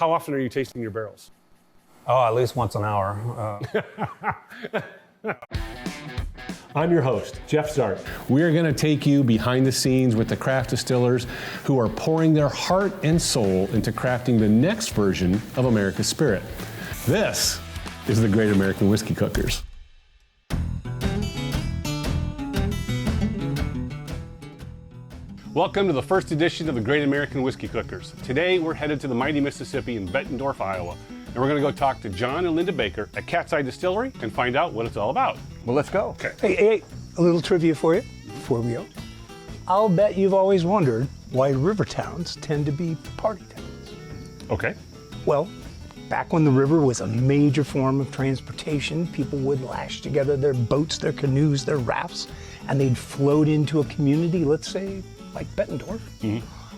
how often are you tasting your barrels? Oh, at least once an hour. I'm your host, Jeff Zart. We're going to take you behind the scenes with the craft distillers who are pouring their heart and soul into crafting the next version of America's spirit. This is the Great American Whiskey Cookers. Welcome to the first edition of the Great American Whiskey Cookers. Today we're headed to the mighty Mississippi in Bettendorf, Iowa. And we're going to go talk to John and Linda Baker at Cat's Eye Distillery and find out what it's all about. Well, let's go. Okay. Hey, a little trivia for you before we go. I'll bet you've always wondered why river towns tend to be party towns. Okay. Well, back when the river was a major form of transportation, people would lash together their boats, their canoes, their rafts, and they'd float into a community, let's say like Bettendorf,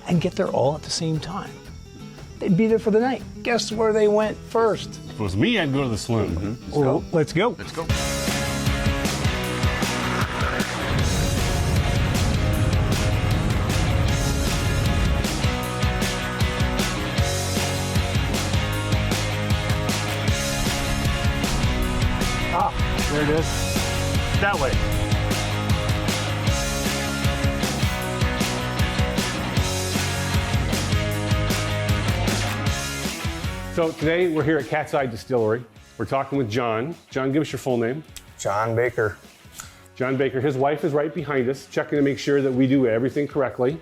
and get there all at the same time. They'd be there for the night. Guess where they went first? If it was me, I'd go to the saloon. Let's go. Let's go. There it is. That way. So today we're here at Cat's Eye Distillery. We're talking with John. John, give us your full name. John Baker. John Baker. His wife is right behind us, checking to make sure that we do everything correctly.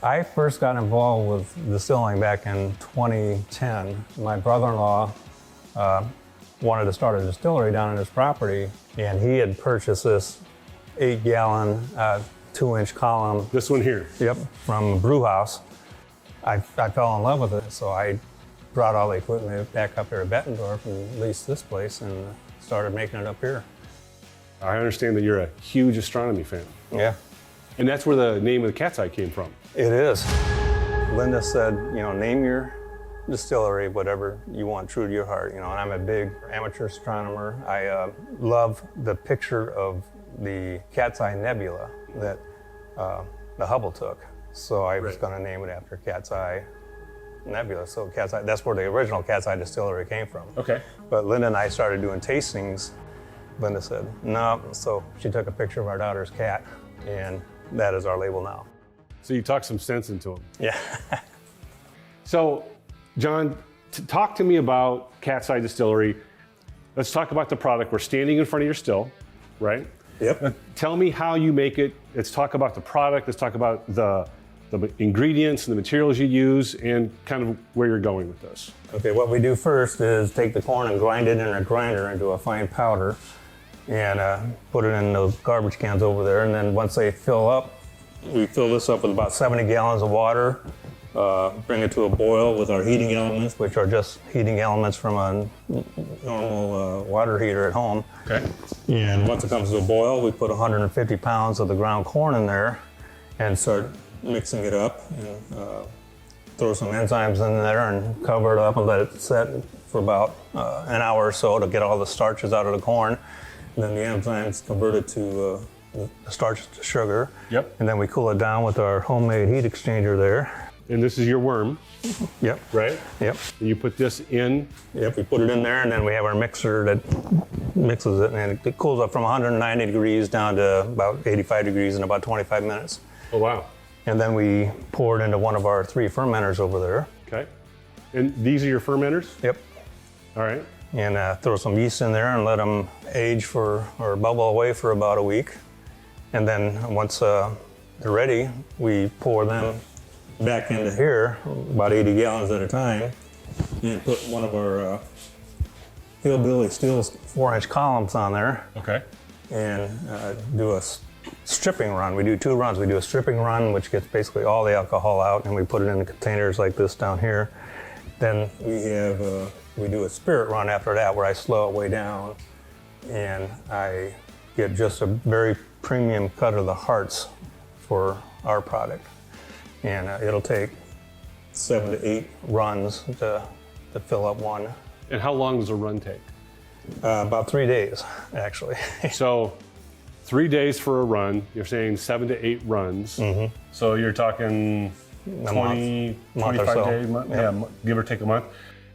I first got involved with distilling back in 2010. My brother-in-law wanted to start a distillery down on his property, and he had purchased this 8-gallon, 2-inch column. This one here. Yep, from a brew house. I fell in love with it, so I brought all the equipment back up here to Bettendorf and leased this place and started making it up here. I understand that you're a huge astronomy fan. Yeah. And that's where the name of the Cat's Eye came from. It is. Linda said, name your distillery whatever you want, true to your heart, and I'm a big amateur astronomer. I love the picture of the Cat's Eye Nebula that the Hubble took. So I was going to name it after Cat's Eye Nebula. So Cat's Eye, that's where the original Cat's Eye Distillery came from. Okay. But Linda and I started doing tastings. Linda said, no. So she took a picture of our daughter's cat, and that is our label now. So you talked some sense into him. Yeah. So, John, talk to me about Cat's Eye Distillery. Let's talk about the product. We're standing in front of your still, right? Yep. Tell me how you make it. Let's talk about the product. Let's talk about the ingredients and the materials you use and kind of where you're going with this. Okay, what we do first is take the corn and grind it in a grinder into a fine powder and put it in those garbage cans over there. And then once they fill up, we fill this up with about 70 gallons of water, bring it to a boil with our heating elements, which are just heating elements from a normal water heater at home. Okay. And once it comes to a boil, we put 150 pounds of the ground corn in there and start mixing it up and throw some enzymes in there and cover it up and let it set for about an hour or so to get all the starches out of the corn. And then the enzymes convert it to the starch to sugar. Yep. And then we cool it down with our homemade heat exchanger there. And this is your worm, Yep. right? Yep. And you put this in. Yep, we put it in there and then we have our mixer that mixes it, and it cools up from 190 degrees down to about 85 degrees in about 25 minutes. Oh, wow. And then we pour it into one of our 3 fermenters over there. Okay. And these are your fermenters? Yep. All right. And throw some yeast in there and let them age or bubble away for about a week. And then once they're ready, we pour them back into here, about 80 gallons at a time, and put one of our Hillbilly Steel's 4-inch columns on there. Okay. And do a stripping run. We do 2 runs. We do a stripping run, which gets basically all the alcohol out, and we put it in the containers like this down here. Then we do a spirit run after that, where I slow it way down, and I get just a very premium cut of the hearts for our product. And it'll take 7 to 8 runs to fill up one. And how long does a run take? About 3 days, actually. So 3 days for a run. You're saying 7 to 8 runs. Mm-hmm. So you're talking 20, month or 25 so. days, give or take a month.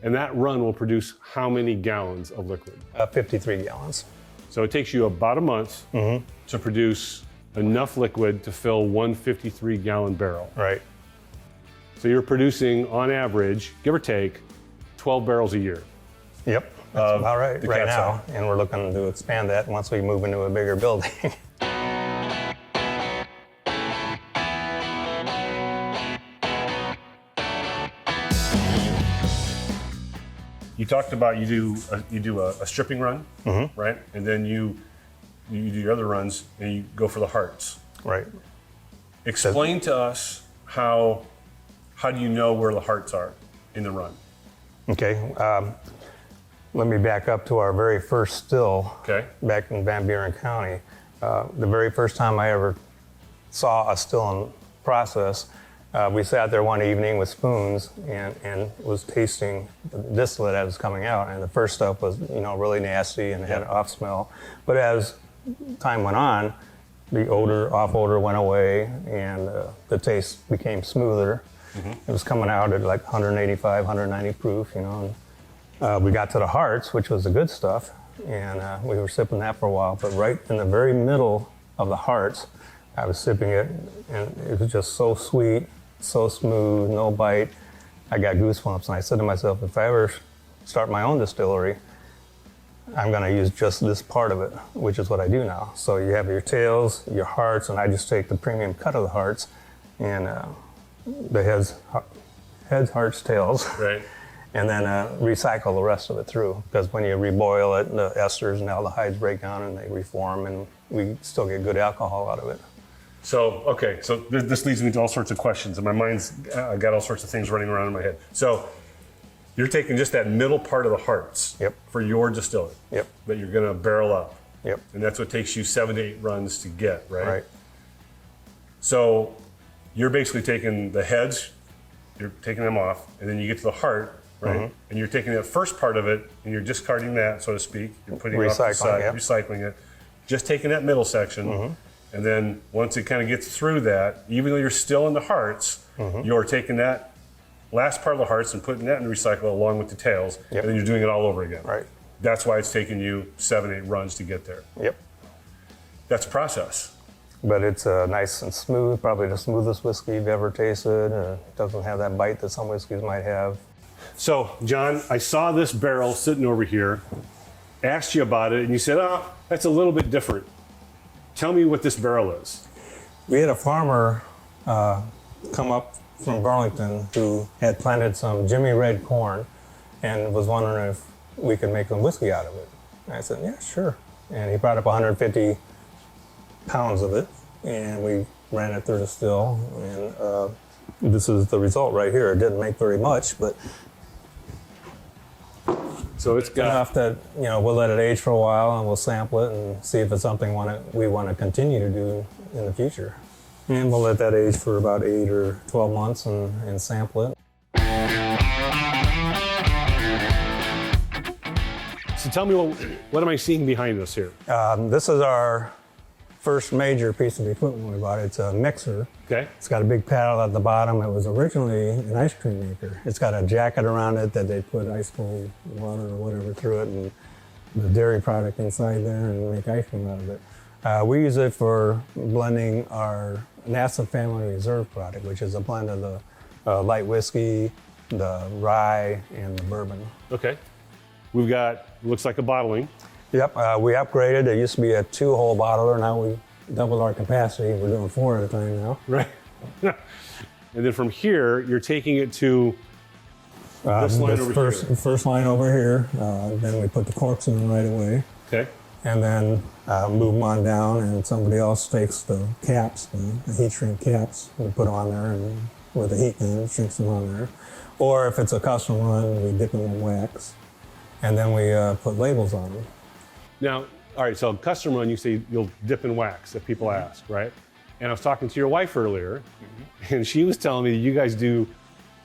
And that run will produce how many gallons of liquid? 53 gallons. So it takes you about a month to produce enough liquid to fill one 53-gallon barrel. Right. So you're producing, on average, give or take, 12 barrels a year. Yep, that's about right the right now. capsule. And we're looking to expand that once we move into a bigger building. You talked about you do a stripping run, right? And then you do your other runs and you go for the hearts. Right. Explain to us how do you know where the hearts are in the run? Okay. Let me back up to our very first still back in Van Buren County. The very first time I ever saw a still in process, we sat there one evening with spoons and was tasting the distillate as it was coming out. And the first stuff was, really nasty and had an off smell. But as time went on, the off odor went away and the taste became smoother. It was coming out at like 185, 190 proof, And, we got to the hearts, which was the good stuff, and we were sipping that for a while. But right in the very middle of the hearts, I was sipping it, and it was just so sweet, so smooth, no bite. I got goosebumps, and I said to myself, if I ever start my own distillery, I'm going to use just this part of it, which is what I do now. So you have your tails, your hearts, and I just take the premium cut of the hearts, and the heads, hearts, tails. Right. And then recycle the rest of it through. Because when you reboil it, the esters and aldehydes break down and they reform, and we still get good alcohol out of it. So this leads me to all sorts of questions, and my mind's got all sorts of things running around in my head. So you're taking just that middle part of the hearts for your distillery that you're going to barrel up. Yep. And that's what takes you 7 to 8 runs to get, right? Right. So you're basically taking the heads, you're taking them off, and then you get to the heart, right? And you're taking that first part of it and you're discarding that, so to speak. You're putting it off to the side, recycling it, just taking that middle section. And then once it kind of gets through that, even though you're still in the hearts, you're taking that last part of the hearts and putting that in the recycle along with the tails, and then you're doing it all over again. Right. That's why it's taking you 7, 8 runs to get there. Yep. That's a process. But it's nice and smooth, probably the smoothest whiskey you've ever tasted. It doesn't have that bite that some whiskeys might have. So, John, I saw this barrel sitting over here, asked you about it, and you said, that's a little bit different. Tell me what this barrel is. We had a farmer come up from Burlington who had planted some Jimmy Red corn and was wondering if we could make some whiskey out of it. And I said, yeah, sure. And he brought up 150 pounds of it, and we ran it through the still, and this is the result right here. It didn't make very much, but so it's got enough that we'll let it age for a while, and we'll sample it and see if it's something we want to continue to do in the future. And we'll let that age for about 8 or 12 months and sample it. So tell me, what am I seeing behind us here? This is our first major piece of equipment we bought. It's a mixer. Okay. It's got a big paddle at the bottom. It was originally an ice cream maker. It's got a jacket around it that they put ice cold water or whatever through it, and the dairy product inside there, and make ice cream out of it. We use it for blending our Nassif Family Reserve product, which is a blend of the light whiskey, the rye, and the bourbon. Okay. We've got, looks like a bottling. Yep, we upgraded. It used to be a 2-hole bottler. Now we doubled our capacity. We're doing 4 at a time now. Right. And then from here, you're taking it to this line over here. First line over here. Then we put the corks in right away. Okay. And then move them on down, and somebody else takes the caps, the heat shrink caps, and put them on there, and with the heat gun, shrinks them on there. Or if it's a custom run, we dip them in wax, and then we put labels on them. Now, all right, so custom run, you say you'll dip in wax if people ask, right? And I was talking to your wife earlier, and she was telling me that you guys do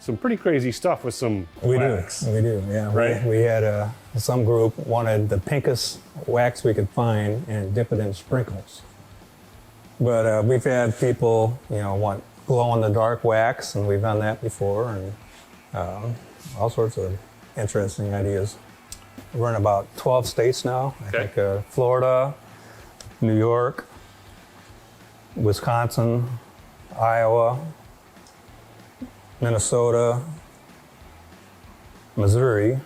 some pretty crazy stuff with some wax. We do, yeah. Right? We had some group wanted the pinkest wax we could find and dip it in sprinkles. But we've had people, want glow-in-the-dark wax, and we've done that before, and all sorts of interesting ideas. We're in about 12 states now. Okay. I think Florida, New York, Wisconsin, Iowa, Minnesota, Missouri,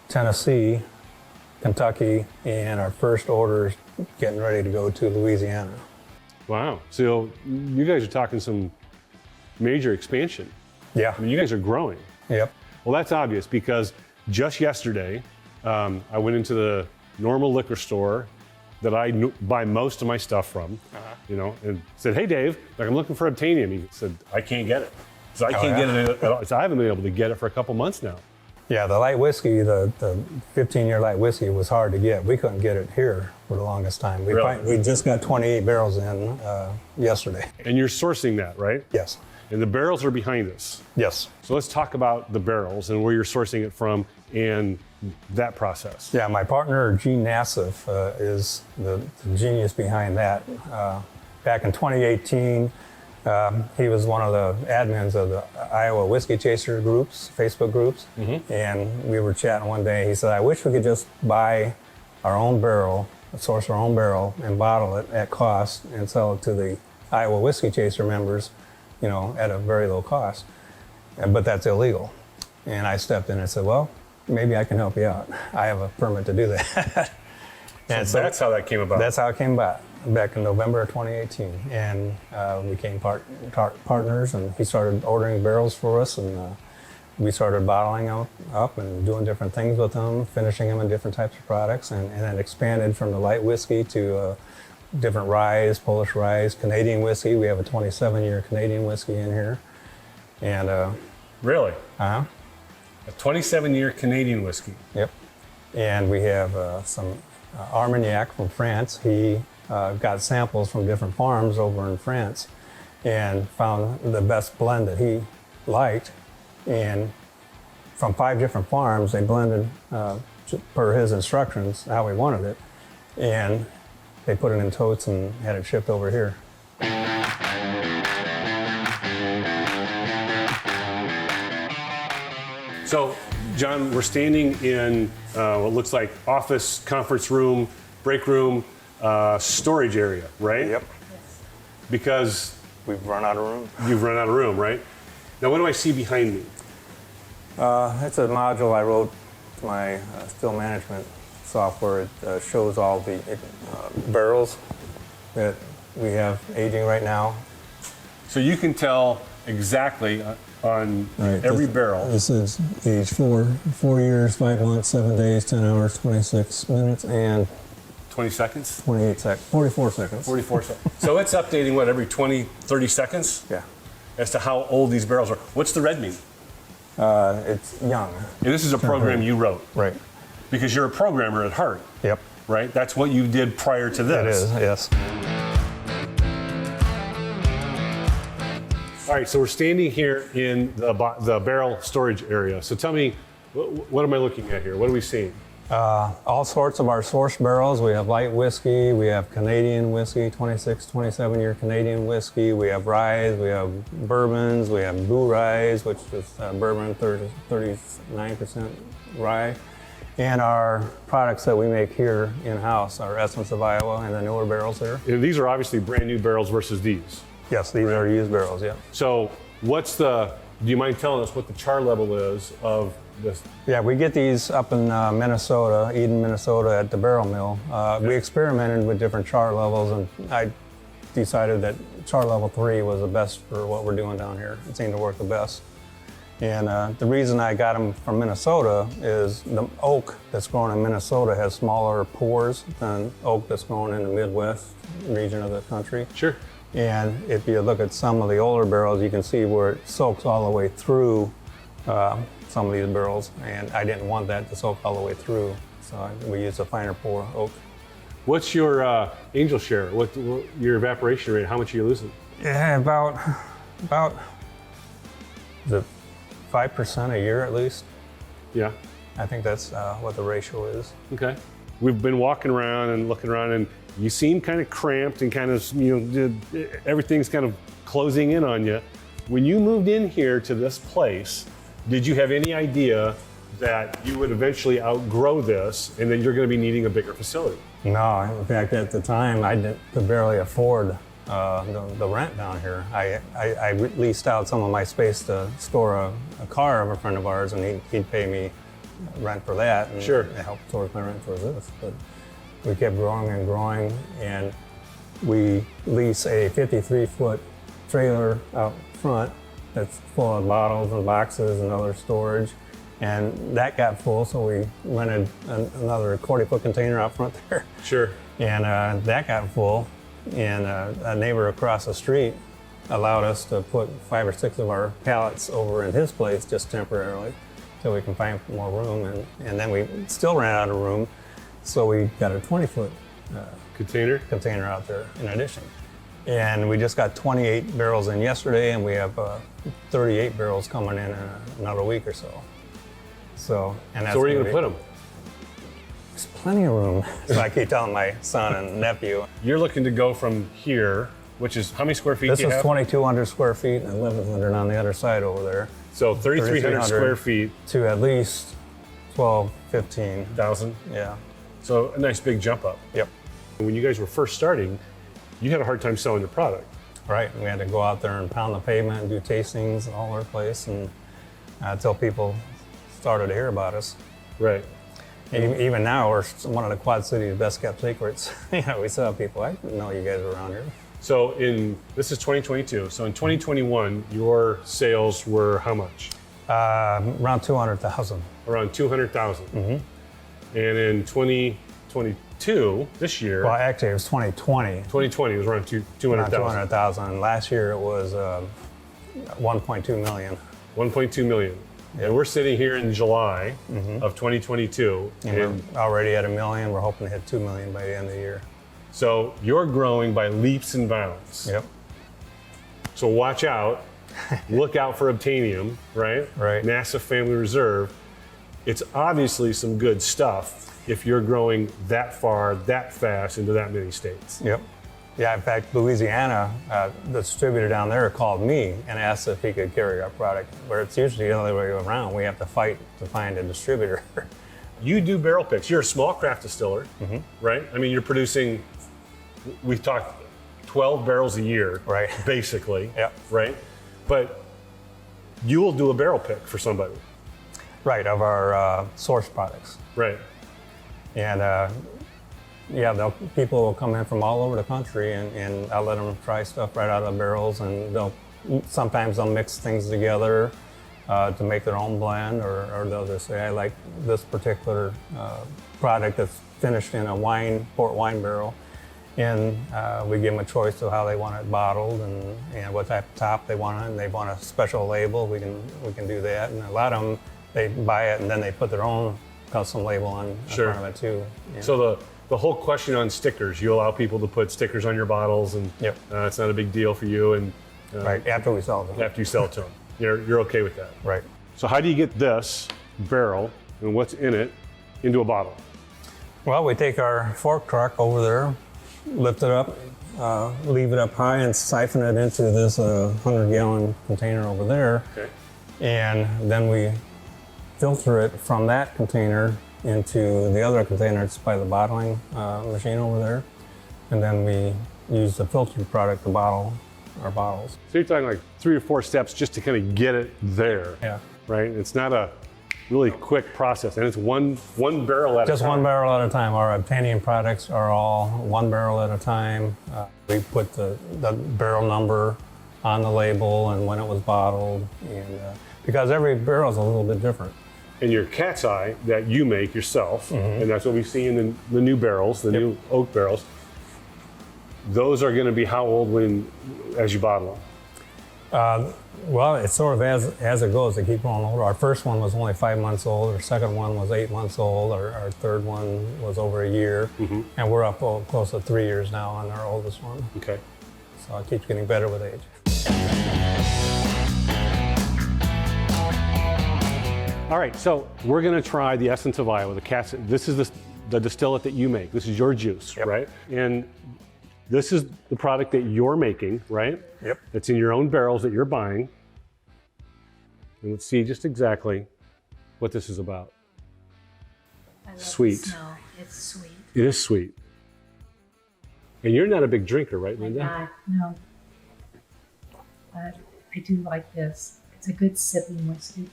Tennessee, Kentucky, and our first order's getting ready to go to Louisiana. Wow. So you guys are talking some major expansion. Yeah. I mean, you guys are growing. Yep. Well, that's obvious because just yesterday, I went into the normal liquor store that I buy most of my stuff from, and said, "Hey, Dave, like I'm looking for Obtainium." He said, "I can't get it." So I can't get it at all. So I haven't been able to get it for a couple months now. Yeah, the light whiskey, the 15-year light whiskey was hard to get. We couldn't get it here for the longest time. We just got 28 barrels in yesterday. And you're sourcing that, right? Yes. And the barrels are behind us. Yes. So let's talk about the barrels and where you're sourcing it from and that process. Yeah, my partner, Gene Nassif, is the genius behind that. Back in 2018, he was one of the admins of the Iowa Whiskey Chaser groups, Facebook groups. Mm-hmm. And we were chatting one day. He said, "I wish we could just buy our own barrel, source our own barrel, and bottle it at cost and sell it to the Iowa Whiskey Chaser members, at a very low cost. But that's illegal." And I stepped in and said, "Well, maybe I can help you out. I have a permit to do that." And so that's how that came about. That's how it came about, back in November of 2018. And we became partners, and he started ordering barrels for us, and we started bottling up and doing different things with them, finishing them in different types of products, and then expanded from the light whiskey to different ryes, Polish ryes, Canadian whiskey. We have a 27-year Canadian whiskey in here. And really? Uh-huh. A 27-year Canadian whiskey. Yep. And we have some Armagnac from France. He got samples from different farms over in France and found the best blend that he liked. And from 5 different farms, they blended per his instructions how he wanted it. And they put it in totes and had it shipped over here. So, John, we're standing in what looks like office, conference room, break room, storage area, right? Yep. Because we've run out of room. You've run out of room, right? Now, what do I see behind me? It's a module I wrote to my still management software. It shows all the barrels that we have aging right now. So you can tell exactly on every barrel. This is age 4 years, 5 months, 7 days, 10 hours, 26 minutes, and 20 seconds? 28 seconds, 44 seconds. 44 seconds. So it's updating, what, every 20, 30 seconds? Yeah. As to how old these barrels are. What's the red mean? It's young. And this is a program you wrote. Right. Because you're a programmer at heart. Yep. Right? That's what you did prior to this. It is, yes. All right, so we're standing here in the barrel storage area. So tell me, what am I looking at here? What are we seeing? All sorts of our source barrels. We have light whiskey, we have Canadian whiskey, 26, 27-year Canadian whiskey. We have ryes, we have bourbons, we have blue ryes, which is bourbon, 39% rye. And our products that we make here in-house, our Essence of Iowa and the newer barrels there. And these are obviously brand new barrels versus these. Yes, these are used barrels, yeah. So do you mind telling us what the char level is of this? Yeah, we get these up in Minnesota, Eden, Minnesota at the barrel mill. We experimented with different char levels, and I decided that char level 3 was the best for what we're doing down here. It seemed to work the best. And the reason I got them from Minnesota is the oak that's grown in Minnesota has smaller pores than oak that's grown in the Midwest region of the country. Sure. And if you look at some of the older barrels, you can see where it soaks all the way through some of these barrels. And I didn't want that to soak all the way through, so we used a finer pore oak. What's your angel share? What your evaporation rate? How much are you losing? Yeah, about the 5% a year at least. Yeah. I think that's what the ratio is. Okay. We've been walking around and looking around, and You seem kind of cramped and kind of, everything's kind of closing in on you. When you moved in here to this place, did you have any idea that you would eventually outgrow this and then you're going to be needing a bigger facility? No, in fact, at the time, could barely afford the rent down here. I leased out some of my space to store a car of a friend of ours, and he'd pay me rent for that, and Sure. it helped towards my rent towards this. But we kept growing and growing, and we lease a 53-foot trailer out front that's full of bottles and boxes and other storage. And that got full, so we rented another 40-foot container out front there. Sure. And that got full, and a neighbor across the street allowed us to put 5 or 6 of our pallets over in his place just temporarily till we can find more room. And then we still ran out of room, so we got a 20-foot container out there in addition. And we just got 28 barrels in yesterday, and we have 38 barrels coming in another week or so. So where are you going to put them? There's plenty of room. So I keep telling my son and nephew. You're looking to go from here, which is how many square feet This do you is have? 2,200 square feet and 1,100 on the other side over there. So 3,300 square feet. To at least 12, 15,000. Yeah. So a nice big jump up. Yep. When you guys were first starting, you had a hard time selling your product. Right. We had to go out there and pound the pavement and do tastings all over the place, and until people started to hear about us. Right. And even now, we're one of the Quad City's best kept secrets. We still have people, I didn't know you guys were around here. So this is 2022. So in 2021, your sales were how much? Around 200,000. Around 200,000. Mm-hmm. And in 2022, this year. Well, actually, it was 2020. 2020 it was around 200,000. Around 200,000. Last year, it was 1.2 million. 1.2 million. And we're sitting here in July of 2022. And we're already at $1 million. We're hoping to hit 2 million by the end of the year. So you're growing by leaps and bounds. Yep. So watch out. Look out for Obtainium, right? Right. Nassif Family Reserve. It's obviously some good stuff if you're growing that far, that fast into that many states. Yep. Yeah, in fact, Louisiana, the distributor down there called me and asked if he could carry our product, where it's usually the other way around. We have to fight to find a distributor. You do barrel picks. You're a small craft distiller, right? I mean, you're producing, we've talked 12 barrels a year, right? Basically, Yep. Right? But you will do a barrel pick for somebody. Right, of our source products. Right. And people will come in from all over the country, and I'll let them try stuff right out of the barrels, and sometimes they'll mix things together to make their own blend, or they'll just say, I like this particular product that's finished in a port wine barrel, and we give them a choice of how they want it bottled and what type of top they want it, and they want a special label, we can do that. And a lot of them, they buy it and then they put their own custom label on front of it too. Yeah. So the whole question on stickers, you allow people to put stickers on your bottles, and Yep. It's not a big deal for you. And Right, after we sell them. after you sell it to them, you're okay with that. Right. So how do you get this barrel and what's in it into a bottle? Well, we take our fork truck over there, lift it up, leave it up high, and siphon it into this 100-gallon container over there. Okay. And then we filter it from that container into the other container. It's by the bottling machine over there. And then we use the filtered product to bottle our bottles. So you're talking like 3 or 4 steps just to kind of get it there. Yeah. Right? It's not a really quick process, and it's one barrel at a time. Just one barrel at a time. Our Obtainium products are all 1 barrel at a time. We put the barrel number on the label and when it was bottled, and because every barrel is a little bit different. And your cat's eye that you make yourself, and that's what we see in the new barrels, the new oak barrels. Those are going to be how old as you bottle them? Well, it's sort of as it goes. They keep growing older. Our first one was only 5 months old. Our second one was 8 months old. Our third one was over a year. And we're up close to 3 years now on our oldest one. Okay. So it keeps getting better with age. All right, so we're going to try the Essence of Iowa. This is the distillate that you make. This is your juice, Yep. right? And this is the product that you're making, right? Yep. It's in your own barrels that you're buying. And let's see just exactly what this is about. I love Sweet. The smell. It's sweet. It is sweet. And you're not a big drinker, right, Linda? No. But I do like this. It's a good sipping whiskey.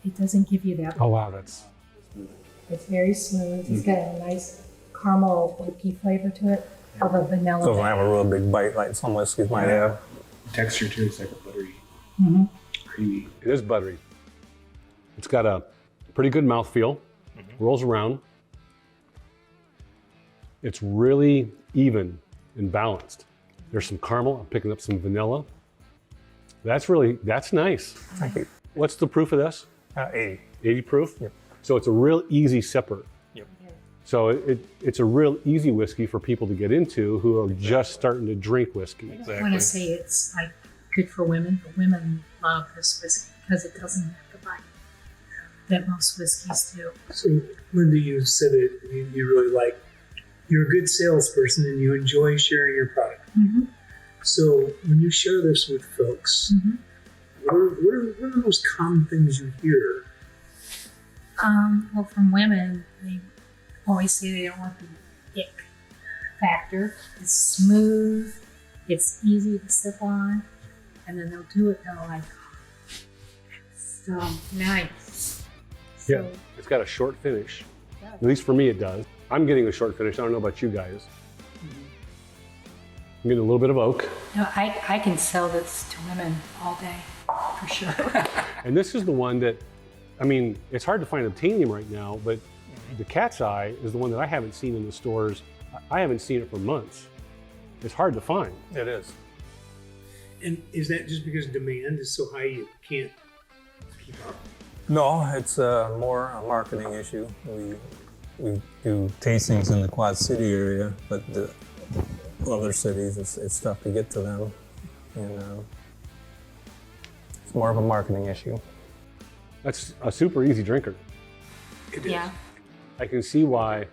It doesn't give you that. Oh, wow, that's... It's very smooth. It's got a nice caramel whiskey flavor to it, of a vanilla. Doesn't have a real big bite like some whiskeys might have. Texture too, it's like a buttery, creamy. It is buttery. It's got a pretty good mouthfeel. Rolls around. It's really even and balanced. There's some caramel. I'm picking up some vanilla. That's nice. Thank you. What's the proof of this? 80. 80 proof? Yep. So it's a real easy sipper. Yep. So it's a real easy whiskey for people to get into who are just starting to drink whiskey. I want to say it's like good for women, but women love this whiskey because it doesn't have the bite that most whiskeys do. So, Linda, you said it, you really like, you're a good salesperson and you enjoy sharing your product. Mm-hmm. So, when you share this with folks, what are the most common things you hear? Well, from women, they always say they don't want the ick factor. It's smooth, it's easy to sip on, and then they'll do it, they're like, so nice. Yeah, it's got a short finish. At least for me it does. I'm getting a short finish. I don't know about you guys. I'm getting a little bit of oak. No, I can sell this to women all day, for sure. And this is the one that, I mean, it's hard to find obtainium right now, but the Cat's Eye is the one that I haven't seen in the stores. I haven't seen it for months. It's hard to find. It is. And is that just because demand is so high you can't keep up? No, it's more a marketing issue. We do tastings in the Quad City area, but the other cities, it's tough to get to them. And it's more of a marketing issue. That's a super easy drinker. It is. Yeah. I can see why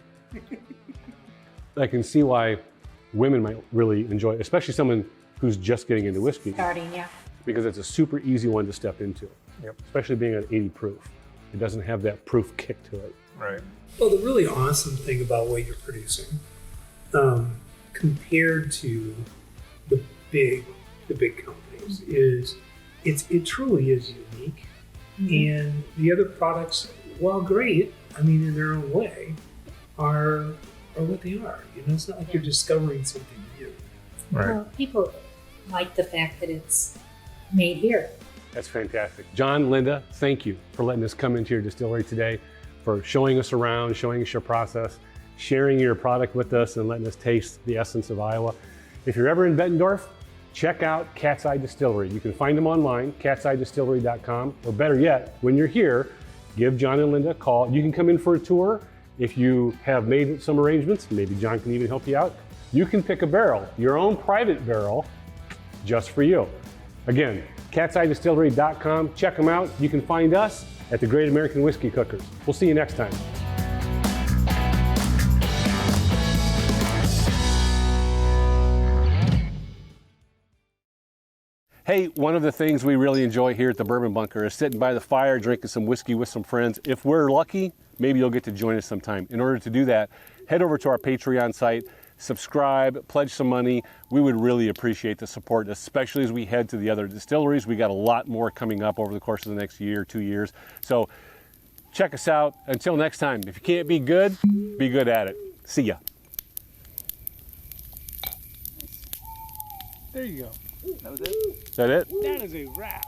women might really enjoy it, especially someone who's just getting into whiskey, Starting, yeah. because it's a super easy one to step into. Yep. Especially being at 80 proof. It doesn't have that proof kick to it. Right. Well, the really awesome thing about what you're producing, compared to the big companies, is it truly is unique. And the other products, while great, I mean, in their own way, are what they are. You know, it's not like you're discovering something new. Right. Well, people like the fact that it's made here. That's fantastic. John, Linda, thank you for letting us come into your distillery today, for showing us around, showing us your process, sharing your product with us, and letting us taste the essence of Iowa. If you're ever in Bettendorf, check out Cat's Eye Distillery. You can find them online, catseyedistillery.com, or better yet, when you're here, give John and Linda a call. You can come in for a tour. If you have made some arrangements, maybe John can even help you out. You can pick a barrel, your own private barrel, just for you. Again, catseyedistillery.com. Check them out. You can find us at the Great American Whiskey Cookers. We'll see you next time. Hey, one of the things we really enjoy here at the Bourbon Bunker is sitting by the fire, drinking some whiskey with some friends. If we're lucky, maybe you'll get to join us sometime. In order to do that, head over to our Patreon site, subscribe, pledge some money. We would really appreciate the support, especially as we head to the other distilleries. We got a lot more coming up over the course of the next year, 2 years. So check us out. Until next time, if you can't be good at it. See ya. There you go. That was it? Is that it? That is a wrap.